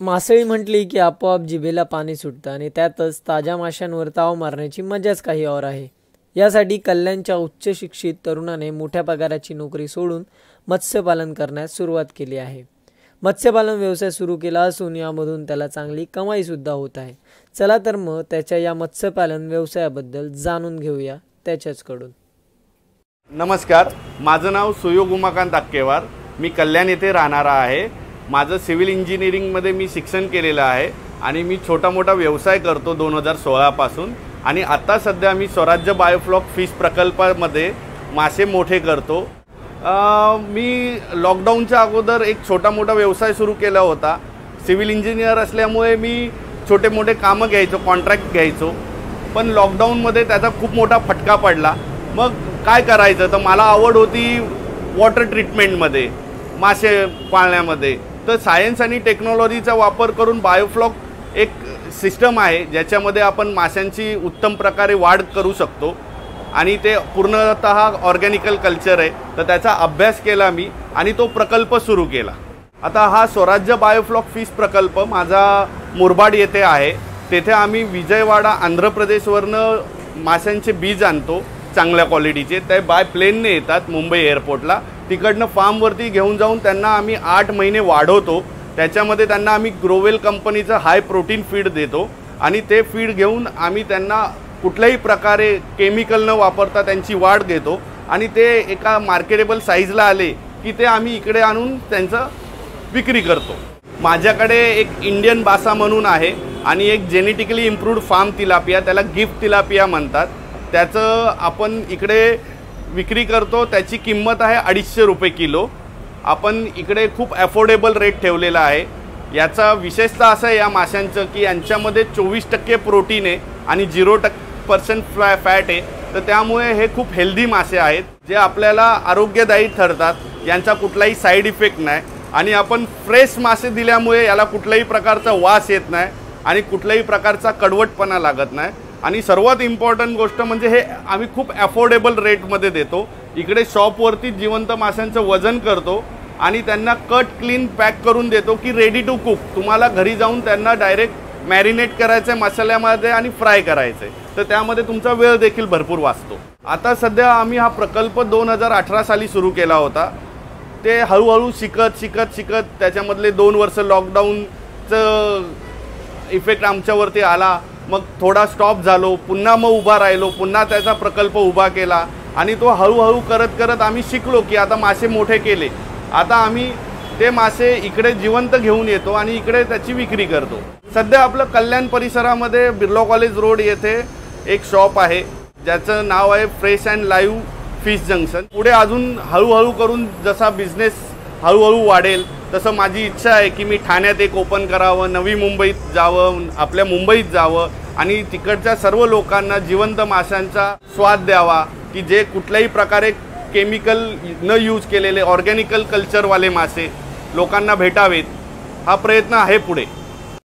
मासळी म्हटली की आपोआप जिभेला पाणी सुटतं आणि त्यातच ताज्या माशांवर ताव मारण्याची मजाच काही और आहे. यासाठी कल्याणच्या उच्च शिक्षित तरुणाने मोठ्या पगाराची नोकरी सोडून मत्स्यपालन करण्यास सुरुवात केली आहे. मत्स्यपालन व्यवसाय सुरू केला असून यामधून त्याला चांगली कमाईसुद्धा होत आहे. चला तर मग त्याच्या या मत्स्यपालन व्यवसायाबद्दल जाणून घेऊया त्याच्याचकडून. नमस्कार, माझं नाव सुयोग उमाकांत अक्केवार. मी कल्याण येथे राहणारा आहे. माझं सिव्हिल इंजिनिअरिंगमध्ये मी शिक्षण केलेलं आहे आणि मी छोटा मोठा व्यवसाय करतो 2016 पासून. आणि आता सध्या मी स्वराज्य बायोफ्लॉक फिश प्रकल्पामध्ये मासे मोठे करतो. मी लॉकडाऊनच्या अगोदर एक छोटा मोठा व्यवसाय सुरू केला होता. सिव्हिल इंजिनियर असल्यामुळे मी छोटे मोठे कामं घ्यायचो, कॉन्ट्रॅक्ट घ्यायचो. पण लॉकडाऊनमध्ये त्याचा खूप मोठा फटका पडला. मग काय करायचं, तर मला आवड होती वॉटर ट्रीटमेंटमध्ये, मासे पाळण्यामध्ये. तर सायन्स आणि टेक्नॉलॉजीचा वापर करून बायोफ्लॉक एक सिस्टम आहे ज्याच्यामध्ये आपण माशांची उत्तम प्रकारे वाढ करू शकतो आणि ते पूर्णतः ऑर्गॅनिकल कल्चर आहे. तर त्याचा अभ्यास केला मी आणि तो प्रकल्प सुरू केला. आता हा स्वराज्य बायोफ्लॉक फिश प्रकल्प माझा मुरबाड येथे आहे. तेथे आम्ही विजयवाडा आंध्र प्रदेशवरनं माशांचे बीज आणतो चांगल्या क्वालिटीचे. ते बाय प्लेनने येतात मुंबई एअरपोर्टला. तिकडनं फार्मवरती घेऊन जाऊन त्यांना आम्ही 8 महिने वाढवतो. त्याच्यामध्ये त्यांना आम्ही ग्रोवेल कंपनीचं हाय प्रोटीन फीड देतो आणि ते फीड घेऊन आम्ही त्यांना कुठल्याही प्रकारे केमिकल न वापरता त्यांची वाढ घेतो आणि ते एका मार्केटेबल साईजला आले की ते आम्ही इकडे आणून त्यांचं विक्री करतो. माझ्याकडे एक इंडियन बासा म्हणून आहे आणि एक जेनेटिकली इम्प्रूव्ड फार्म तिलापिया, त्याला गिफ्ट तिलापिया म्हणतात. त्याचं आपण इकडे विक्री करतो. त्याची किंमत आहे 250 रुपये किलो. आपण इकडे खूप अफोर्डेबल रेट ठेवलेला आहे. याचा विशेषतः असं आहे या माशांचं की यांच्यामध्ये 24% प्रोटीन आहे आणि 0% फॅट आहे. तर त्यामुळे हे खूप हेल्दी मासे आहेत जे आपल्याला आरोग्यदायी ठरतात. यांचा कुठलाही साईड इफेक्ट नाही आणि आपण फ्रेश मासे दिल्यामुळे याला कुठल्याही प्रकारचा वास येत नाही आणि कुठल्याही प्रकारचा कडवटपणा लागत नाही. आणि सर्वात इम्पॉर्टंट गोष्ट म्हणजे हे आम्ही खूप अफोर्डेबल रेटमध्ये देतो. इकडे शॉपवरती जिवंत माशांचं वजन करतो आणि त्यांना कट क्लीन पॅक करून देतो की रेडी टू कुक. तुम्हाला घरी जाऊन त्यांना डायरेक्ट मॅरिनेट करायचं आहे मसाल्यामध्ये आणि फ्राय करायचं आहे. तर त्यामध्ये तुमचा वेळ देखील भरपूर वाचतो. आता सध्या आम्ही हा प्रकल्प 2018 साली सुरू केला होता. ते हळूहळू शिकत त्याच्यामधले 2 वर्ष लॉकडाऊनचं इफेक्ट आमच्यावरती आला. मग थोडा स्टॉप झालो, पुन्हा मग उभा राहिलो, पुन्हा त्याचा प्रकल्प उभा केला आणि तो हळूहळू करत आम्ही शिकलो की आता मासे मोठे केले. आता आम्ही ते मासे इकडे जिवंत घेऊन येतो आणि इकडे त्याची विक्री करतो. सध्या आपलं कल्याण परिसरामध्ये बिर्ला कॉलेज रोड येथे एक शॉप आहे ज्याचं नाव आहे fresh and live fish junction. पुढे अजून हळूहळू करून जसा बिझनेस हळूहळू वाढेल तसं माझी इच्छा आहे की मी ठाण्यात एक ओपन करावं, नवी मुंबईत जावं, आपल्या मुंबईत जावं आणि तिकडच्या सर्व लोकांना जिवंत माशांचा स्वाद द्यावा की जे कुठल्याही प्रकारे केमिकल न यूज केलेले ऑर्गॅनिकल कल्चरवाले मासे लोकांना भेटावेत. हा प्रयत्न आहे पुढे.